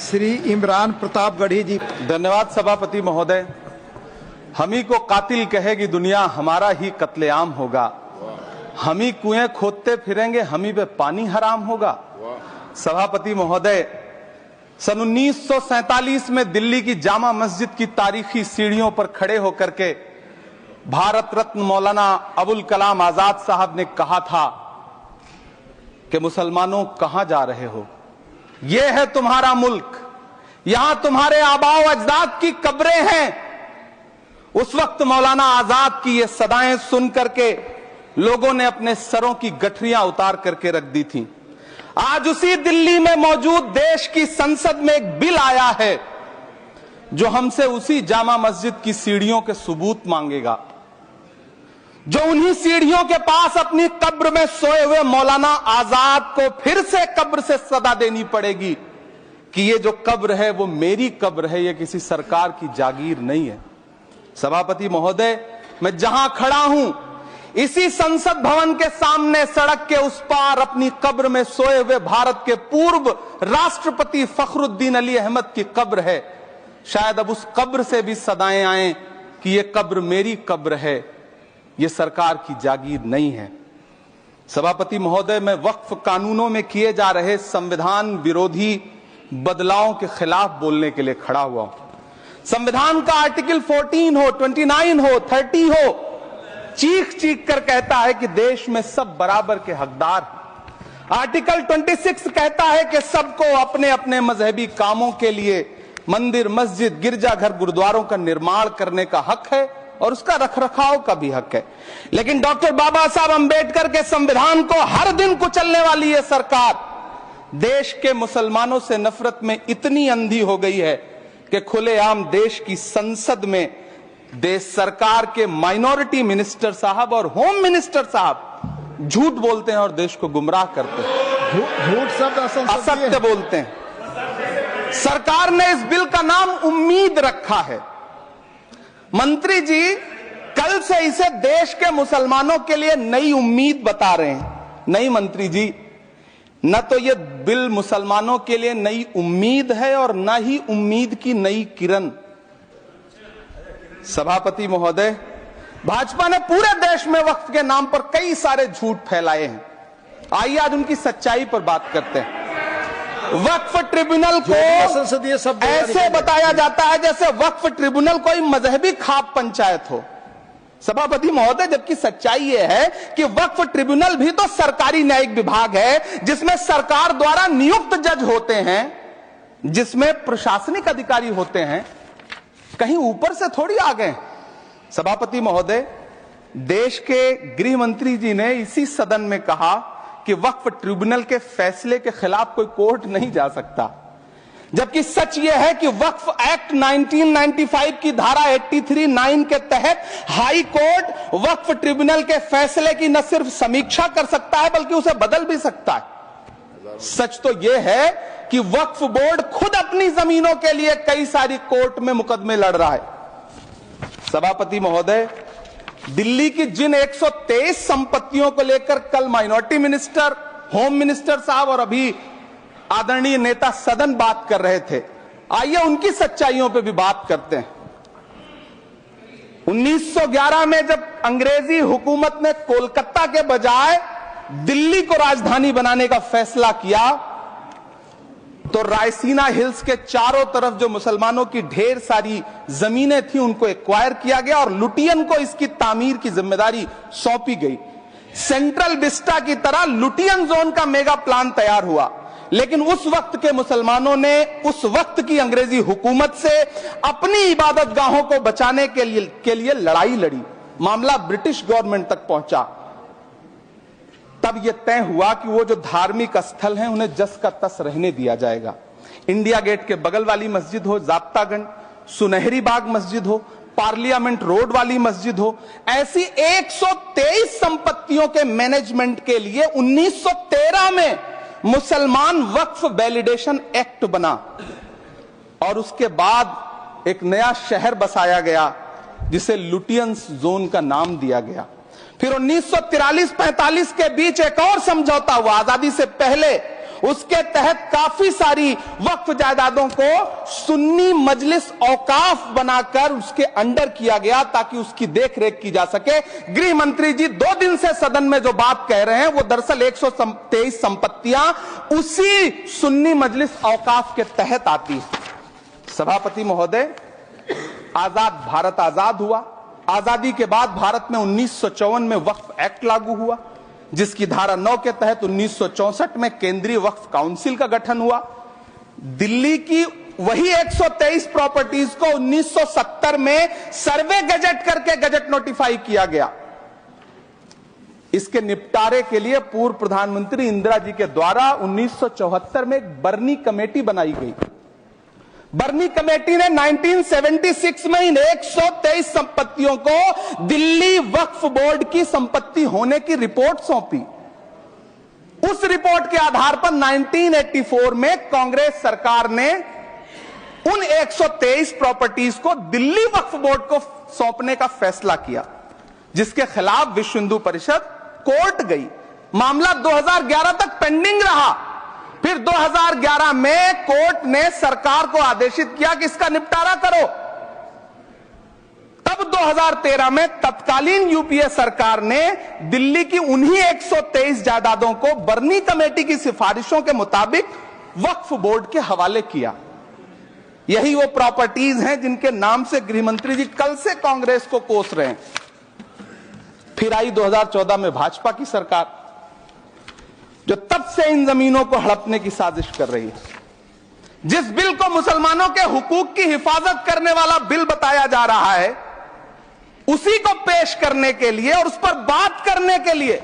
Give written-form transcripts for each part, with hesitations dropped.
श्री इमरान प्रतापगढ़ी जी। धन्यवाद सभापति महोदय। हम ही को कातिल कहेगी दुनिया, हमारा ही कत्लेआम होगा। हम ही कुएं खोदते फिरेंगे, हम ही पे पानी हराम होगा। सभापति महोदय, सन 1947 में दिल्ली की जामा मस्जिद की तारीखी सीढ़ियों पर खड़े होकर के भारत रत्न मौलाना अबुल कलाम आजाद साहब ने कहा था कि मुसलमानों कहां जा रहे हो, यह है तुम्हारा मुल्क, यहां तुम्हारे आबाओ अजदाद की कब्रें हैं। उस वक्त मौलाना आजाद की ये सदाएं सुन करके लोगों ने अपने सरों की गठरियां उतार करके रख दी थी। आज उसी दिल्ली में मौजूद देश की संसद में एक बिल आया है जो हमसे उसी जामा मस्जिद की सीढ़ियों के सबूत मांगेगा, जो उन्हीं सीढ़ियों के पास अपनी कब्र में सोए हुए मौलाना आजाद को फिर से कब्र से सदा देनी पड़ेगी कि ये जो कब्र है वो मेरी कब्र है, ये किसी सरकार की जागीर नहीं है। सभापति महोदय, मैं जहां खड़ा हूं इसी संसद भवन के सामने सड़क के उस पार अपनी कब्र में सोए हुए भारत के पूर्व राष्ट्रपति फखरुद्दीन अली अहमद की कब्र है। शायद अब उस कब्र से भी सदाएं आए कि ये कब्र मेरी कब्र है, ये सरकार की जागीर नहीं है। सभापति महोदय, मैं वक्फ कानूनों में किए जा रहे संविधान विरोधी बदलावों के खिलाफ बोलने के लिए खड़ा हुआ हूं। संविधान का आर्टिकल 14 हो, 29 हो, 30 हो, चीख चीख कर कहता है कि देश में सब बराबर के हकदार हैं। आर्टिकल 26 कहता है कि सबको अपने अपने मजहबी कामों के लिए मंदिर, मस्जिद, गिरजाघर, गुरुद्वारों का निर्माण करने का हक है और उसका रखरखाव का भी हक है। लेकिन डॉक्टर बाबा साहब अंबेडकर के संविधान को हर दिन कुचलने वाली यह सरकार देश के मुसलमानों से नफरत में इतनी अंधी हो गई है कि खुलेआम देश की संसद में देश सरकार के माइनॉरिटी मिनिस्टर साहब और होम मिनिस्टर साहब झूठ बोलते हैं और देश को गुमराह करते हैं, झूठ शब्द असत्य बोलते हैं। सरकार ने इस बिल का नाम उम्मीद रखा है। मंत्री जी कल से इसे देश के मुसलमानों के लिए नई उम्मीद बता रहे हैं। नहीं मंत्री जी, न तो यह बिल मुसलमानों के लिए नई उम्मीद है और न ही उम्मीद की नई किरण। सभापति महोदय, भाजपा ने पूरे देश में वक्फ के नाम पर कई सारे झूठ फैलाए हैं। आइए आज उनकी सच्चाई पर बात करते हैं। वक्फ ट्रिब्यूनल को ऐसे बताया जाता है जैसे वक्फ ट्रिब्यूनल कोई मजहबी खाप पंचायत हो। सभापति महोदय, जबकि सच्चाई यह है कि वक्फ ट्रिब्यूनल भी तो सरकारी न्यायिक विभाग है जिसमें सरकार द्वारा नियुक्त जज होते हैं, जिसमें प्रशासनिक अधिकारी होते हैं, कहीं ऊपर से थोड़ी आ गए। सभापति महोदय, देश के गृह मंत्री जी ने इसी सदन में कहा कि वक्फ ट्रिब्यूनल के फैसले के खिलाफ कोई कोर्ट नहीं जा सकता, जबकि सच यह है कि वक्फ एक्ट 1995 की धारा 83(9) के तहत हाई कोर्ट वक्फ ट्रिब्यूनल के फैसले की न सिर्फ समीक्षा कर सकता है बल्कि उसे बदल भी सकता है। सच तो यह है कि वक्फ बोर्ड खुद अपनी जमीनों के लिए कई सारी कोर्ट में मुकदमे लड़ रहा है। सभापति महोदय, दिल्ली की जिन 123 संपत्तियों को लेकर कल माइनॉरिटी मिनिस्टर, होम मिनिस्टर साहब और अभी आदरणीय नेता सदन बात कर रहे थे, आइए उनकी सच्चाइयों पे भी बात करते हैं। 1911 में जब अंग्रेजी हुकूमत ने कोलकाता के बजाय दिल्ली को राजधानी बनाने का फैसला किया तो रायसीना हिल्स के चारों तरफ जो मुसलमानों की ढेर सारी जमीनें थी उनको एक्वायर किया गया और लुटियन को इसकी तामीर की जिम्मेदारी सौंपी गई। सेंट्रल विस्टा की तरह लुटियन जोन का मेगा प्लान तैयार हुआ, लेकिन उस वक्त के मुसलमानों ने उस वक्त की अंग्रेजी हुकूमत से अपनी इबादत गाहों को बचाने के लिए लड़ाई लड़ी। मामला ब्रिटिश गवर्नमेंट तक पहुंचा। तब यह तय हुआ कि वो जो धार्मिक स्थल हैं उन्हें जस का तस रहने दिया जाएगा। इंडिया गेट के बगल वाली मस्जिद हो, जाप्तागंज, सुनहरी बाग मस्जिद हो, पार्लियामेंट रोड वाली मस्जिद हो, ऐसी 123 संपत्तियों के मैनेजमेंट के लिए 1913 में मुसलमान वक्फ वैलिडेशन एक्ट बना और उसके बाद एक नया शहर बसाया गया जिसे लुटियंस जोन का नाम दिया गया। फिर 1943-45 के बीच एक और समझौता हुआ आजादी से पहले उसके तहत काफी सारी वक्फ जायदादों को सुन्नी मजलिस औकाफ बनाकर उसके अंडर किया गया ताकि उसकी देखरेख की जा सके। गृह मंत्री जी 2 दिन से सदन में जो बात कह रहे हैं वो दरअसल 123 संपत्तियां उसी सुन्नी मजलिस औकाफ के तहत आती है। सभापति महोदय, आजाद भारत आजाद हुआ। आजादी के बाद भारत में 1954 में वक्फ एक्ट लागू हुआ, जिसकी धारा 9 के तहत 1964 में केंद्रीय वक्फ काउंसिल का गठन हुआ। दिल्ली की वही 123 प्रॉपर्टीज को 1970 में सर्वे गजट करके गजट नोटिफाई किया गया। इसके निपटारे के लिए पूर्व प्रधानमंत्री इंदिरा जी के द्वारा 1974 में एक बर्नी कमेटी बनाई गई। बर्नी कमेटी ने 1976 में इन 123 संपत्तियों को दिल्ली वक्फ बोर्ड की संपत्ति होने की रिपोर्ट सौंपी। उस रिपोर्ट के आधार पर 1984 में कांग्रेस सरकार ने उन 123 प्रॉपर्टीज को दिल्ली वक्फ बोर्ड को सौंपने का फैसला किया, जिसके खिलाफ विश्व हिंदू परिषद कोर्ट गई। मामला 2011 तक पेंडिंग रहा। फिर 2011 में कोर्ट ने सरकार को आदेशित किया कि इसका निपटारा करो। तब 2013 में तत्कालीन यूपीए सरकार ने दिल्ली की उन्हीं 123 जायदादों को बर्नी कमेटी की सिफारिशों के मुताबिक वक्फ बोर्ड के हवाले किया। यही वो प्रॉपर्टीज हैं जिनके नाम से गृह मंत्री जी कल से कांग्रेस को कोस रहे हैं। फिर आई 2014 में भाजपा की सरकार, जो तब से इन जमीनों को हड़पने की साजिश कर रही है। जिस बिल को मुसलमानों के हुकूक की हिफाजत करने वाला बिल बताया जा रहा है, उसी को पेश करने के लिए और उस पर बात करने के लिए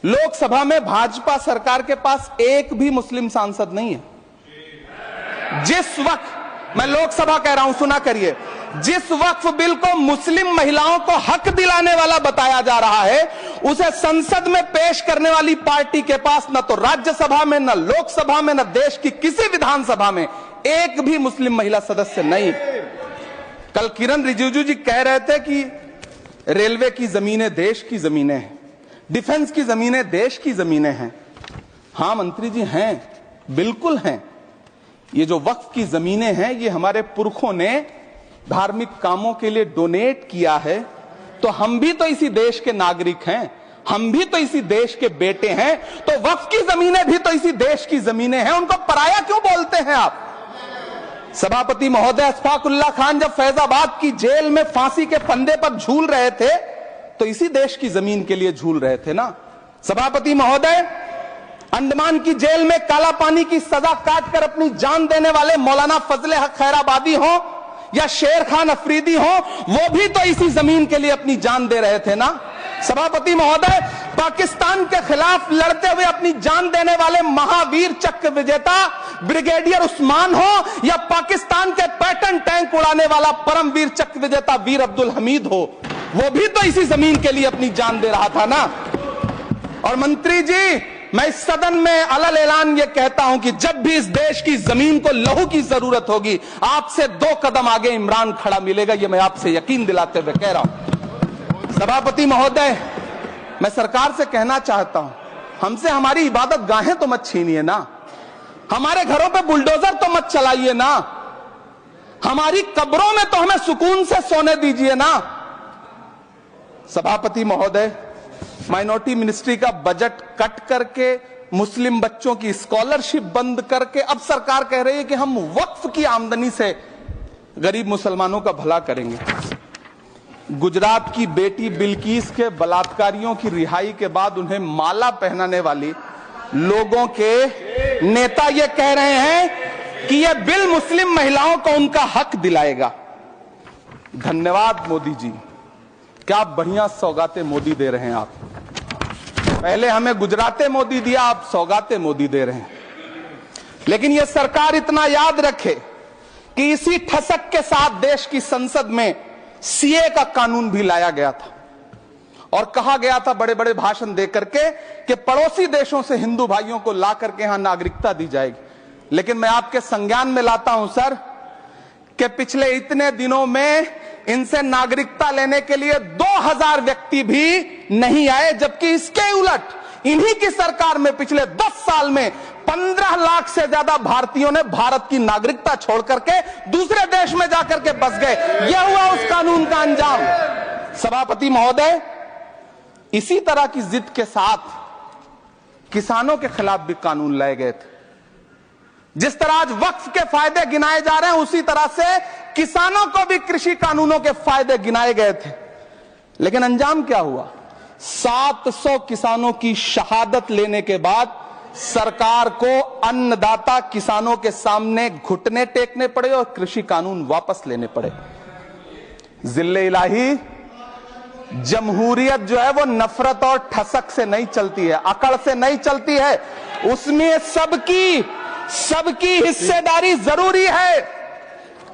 लोकसभा में भाजपा सरकार के पास एक भी मुस्लिम सांसद नहीं है। जिस वक्त, मैं लोकसभा कह रहा हूं, सुना करिए, जिस वक्फ बिल को मुस्लिम महिलाओं को हक दिलाने वाला बताया जा रहा है, उसे संसद में पेश करने वाली पार्टी के पास न तो राज्यसभा में, न लोकसभा में, न देश की किसी विधानसभा में एक भी मुस्लिम महिला सदस्य नहीं। कल किरण रिजिजू जी कह रहे थे कि रेलवे की जमीनें देश की जमीनें हैं, डिफेंस की जमीनें देश की जमीनें हैं। हां मंत्री जी हैं, बिल्कुल हैं। ये जो वक्फ की जमीनें हैं, ये हमारे पुरखों ने धार्मिक कामों के लिए डोनेट किया है। तो हम भी तो इसी देश के नागरिक हैं, हम भी तो इसी देश के बेटे हैं। तो वक्फ की जमीनें भी तो इसी देश की जमीनें हैं, उनको पराया क्यों बोलते हैं आप? सभापति महोदय, अशफाकुल्लाह खान जब फैजाबाद की जेल में फांसी के फंदे पर झूल रहे थे तो इसी देश की जमीन के लिए झूल रहे थे ना। सभापति महोदय, अंडमान की जेल में काला पानी की सजा काटकर अपनी जान देने वाले मौलाना फजले हक खैराबादी हो या शेर खान अफरीदी हो, वो भी तो इसी जमीन के लिए अपनी जान दे रहे थे ना। सभापति महोदय, पाकिस्तान के खिलाफ लड़ते हुए अपनी जान देने वाले महावीर चक्र विजेता ब्रिगेडियर उस्मान हो या पाकिस्तान के पैटर्न टैंक उड़ाने वाला परमवीर चक्र विजेता वीर अब्दुल हमीद हो, वो भी तो इसी जमीन के लिए अपनी जान दे रहा था ना। और मंत्री जी, मैं इस सदन में अलल ऐलान ये कहता हूं कि जब भी इस देश की जमीन को लहू की जरूरत होगी, आपसे 2 कदम आगे इमरान खड़ा मिलेगा। ये मैं आपसे यकीन दिलाते हुए कह रहा हूं। सभापति महोदय, मैं सरकार से कहना चाहता हूं, हमसे हमारी इबादत गाहें तो मत छीनिए ना, हमारे घरों पे बुलडोजर तो मत चलाइए ना, हमारी कब्रों में तो हमें सुकून से सोने दीजिए ना। सभापति महोदय, माइनॉरिटी मिनिस्ट्री का बजट कट करके, मुस्लिम बच्चों की स्कॉलरशिप बंद करके अब सरकार कह रही है कि हम वक्फ की आमदनी से गरीब मुसलमानों का भला करेंगे। गुजरात की बेटी बिल्किस के बलात्कारियों की रिहाई के बाद उन्हें माला पहनाने वाली लोगों के नेता ये कह रहे हैं कि यह बिल मुस्लिम महिलाओं को उनका हक दिलाएगा। धन्यवाद मोदी जी, क्या बढ़िया सौगातें मोदी दे रहे हैं आप। पहले हमें गुजराते मोदी दिया, आप सौगाते मोदी दे रहे हैं। लेकिन यह सरकार इतना याद रखे कि इसी ठसक के साथ देश की संसद में सीए का कानून भी लाया गया था और कहा गया था बड़े बड़े भाषण देकर के कि पड़ोसी देशों से हिंदू भाइयों को ला करके यहां नागरिकता दी जाएगी। लेकिन मैं आपके संज्ञान में लाता हूं सर कि पिछले इतने दिनों में इनसे नागरिकता लेने के लिए 2000 व्यक्ति भी नहीं आए, जबकि इसके उलट इन्हीं की सरकार में पिछले 10 साल में 15 लाख से ज्यादा भारतीयों ने भारत की नागरिकता छोड़ करके दूसरे देश में जाकर के बस गए। यह हुआ उस कानून का अंजाम। सभापति महोदय, इसी तरह की जिद के साथ किसानों के खिलाफ भी कानून लाए गए थे। जिस तरह आज वक्फ के फायदे गिनाए जा रहे हैं, उसी तरह से किसानों को भी कृषि कानूनों के फायदे गिनाए गए थे। लेकिन अंजाम क्या हुआ? 700 किसानों की शहादत लेने के बाद सरकार को अन्नदाता किसानों के सामने घुटने टेकने पड़े और कृषि कानून वापस लेने पड़े। जिल्ले इलाही, जमहूरियत जो है वो नफरत और ठसक से नहीं चलती है, अकड़ से नहीं चलती है। उसमें सबकी हिस्सेदारी जरूरी है।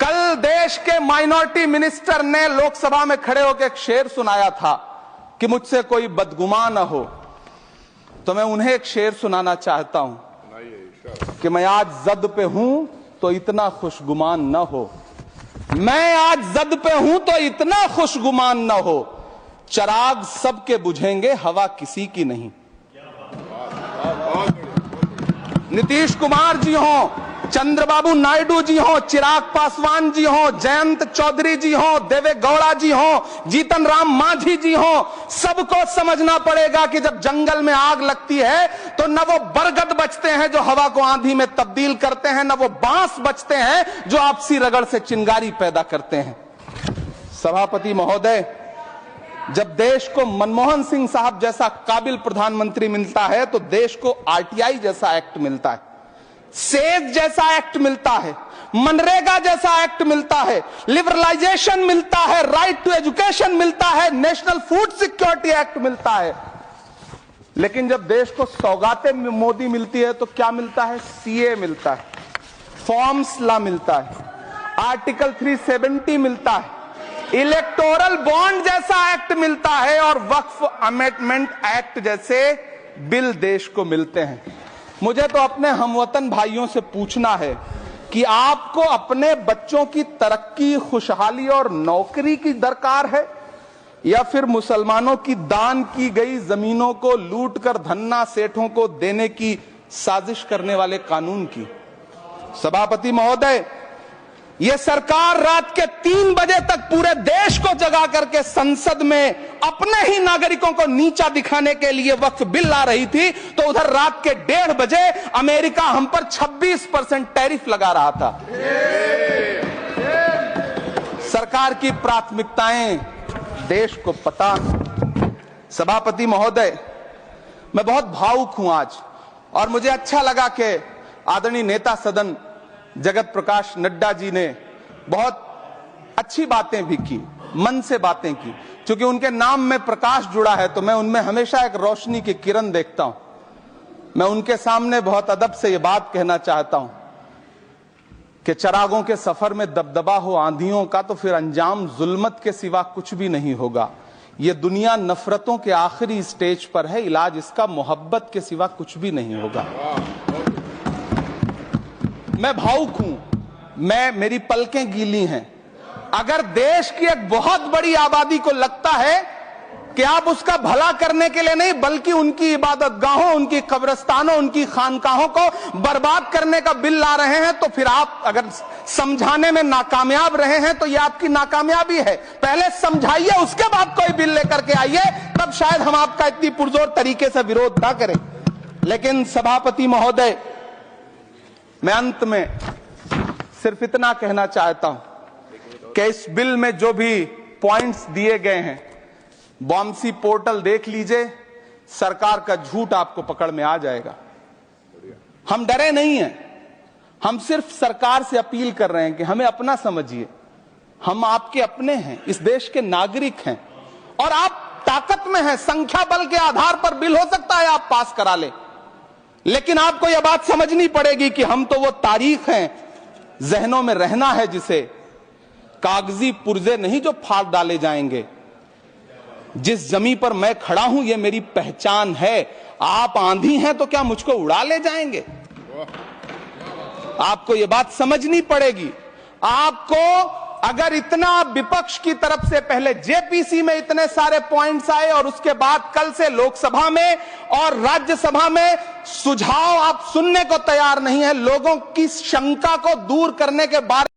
कल देश के माइनॉरिटी मिनिस्टर ने लोकसभा में खड़े होकर एक शेर सुनाया था कि मुझसे कोई बदगुमान न हो, तो मैं उन्हें एक शेर सुनाना चाहता हूं कि मैं आज जद पे हूं तो इतना खुशगुमान न हो, मैं आज जद पे हूं तो इतना खुशगुमान न हो, चराग सबके बुझेंगे हवा किसी की नहीं। नीतीश कुमार जी हो, चंद्रबाबू नायडू जी हो, चिराग पासवान जी हो, जयंत चौधरी जी हो, देवे गौड़ा जी हो, जीतन राम मांझी जी हो, सबको समझना पड़ेगा कि जब जंगल में आग लगती है तो न वो बरगद बचते हैं जो हवा को आंधी में तब्दील करते हैं, न वो बांस बचते हैं जो आपसी रगड़ से चिंगारी पैदा करते हैं। सभापति महोदय, जब देश को मनमोहन सिंह साहब जैसा काबिल प्रधानमंत्री मिलता है तो देश को आरटीआई जैसा एक्ट मिलता है, सेज जैसा एक्ट मिलता है, मनरेगा जैसा एक्ट मिलता है, लिबरलाइजेशन मिलता है, राइट टू एजुकेशन मिलता है, नेशनल फूड सिक्योरिटी एक्ट मिलता है। लेकिन जब देश को सौगातें मोदी मिलती है तो क्या मिलता है? सीए मिलता है, फॉर्म्स लॉ मिलता है, आर्टिकल 370 मिलता है, इलेक्टोरल बॉन्ड जैसा एक्ट मिलता है और वक्फ अमेंडमेंट एक्ट जैसे बिल देश को मिलते हैं। मुझे तो अपने हमवतन भाइयों से पूछना है कि आपको अपने बच्चों की तरक्की, खुशहाली और नौकरी की दरकार है या फिर मुसलमानों की दान की गई जमीनों को लूट कर धन्ना सेठों को देने की साजिश करने वाले कानून की? सभापति महोदय, यह सरकार रात के 3 बजे तक पूरे देश को जगा करके संसद में अपने ही नागरिकों को नीचा दिखाने के लिए वक्फ बिल ला रही थी, तो उधर रात के 1:30 बजे अमेरिका हम पर 26% टैरिफ लगा रहा था। सरकार की प्राथमिकताएं देश को पता। सभापति महोदय, मैं बहुत भावुक हूं आज, और मुझे अच्छा लगा कि आदरणीय नेता सदन जगत प्रकाश नड्डा जी ने बहुत अच्छी बातें भी की, मन से बातें की। क्योंकि उनके नाम में प्रकाश जुड़ा है तो मैं उनमें हमेशा एक रोशनी की किरण देखता हूं। मैं उनके सामने बहुत अदब से यह बात कहना चाहता हूं कि चरागों के सफर में दबदबा हो आंधियों का तो फिर अंजाम जुल्मत के सिवा कुछ भी नहीं होगा। यह दुनिया नफरतों के आखिरी स्टेज पर है, इलाज इसका मोहब्बत के सिवा कुछ भी नहीं होगा। मैं भावुक हूं, मेरी पलकें गीली हैं। अगर देश की एक बहुत बड़ी आबादी को लगता है कि आप उसका भला करने के लिए नहीं बल्कि उनकी इबादतगाहों, उनकी कब्रिस्तानों, उनकी खानकाहों को बर्बाद करने का बिल ला रहे हैं, तो फिर आप अगर समझाने में नाकामयाब रहे हैं तो यह आपकी नाकामयाबी है। पहले समझाइए, उसके बाद कोई बिल लेकर के आइए, तब शायद हम आपका इतनी पुरजोर तरीके से विरोध ना करें। लेकिन सभापति महोदय, मैं अंत में सिर्फ इतना कहना चाहता हूं कि इस बिल में जो भी पॉइंट्स दिए गए हैं, बॉम्सी पोर्टल देख लीजिए, सरकार का झूठ आपको पकड़ में आ जाएगा। हम डरे नहीं हैं, हम सिर्फ सरकार से अपील कर रहे हैं कि हमें अपना समझिए। हम आपके अपने हैं, इस देश के नागरिक हैं और आप ताकत में हैं। संख्या बल के आधार पर बिल हो सकता है आप पास करा ले, लेकिन आपको यह बात समझनी पड़ेगी कि हम तो वो तारीख हैं, जहनों में रहना है जिसे, कागजी पुर्जे नहीं जो फाड़ डाले जाएंगे। जिस जमी पर मैं खड़ा हूं ये मेरी पहचान है। आप आंधी हैं तो क्या मुझको उड़ा ले जाएंगे? आपको यह बात समझनी पड़ेगी। आपको अगर इतना विपक्ष की तरफ से पहले जेपीसी में इतने सारे पॉइंट्स आए और उसके बाद कल से लोकसभा में और राज्यसभा में सुझाव आप सुनने को तैयार नहीं है, लोगों की शंका को दूर करने के बारे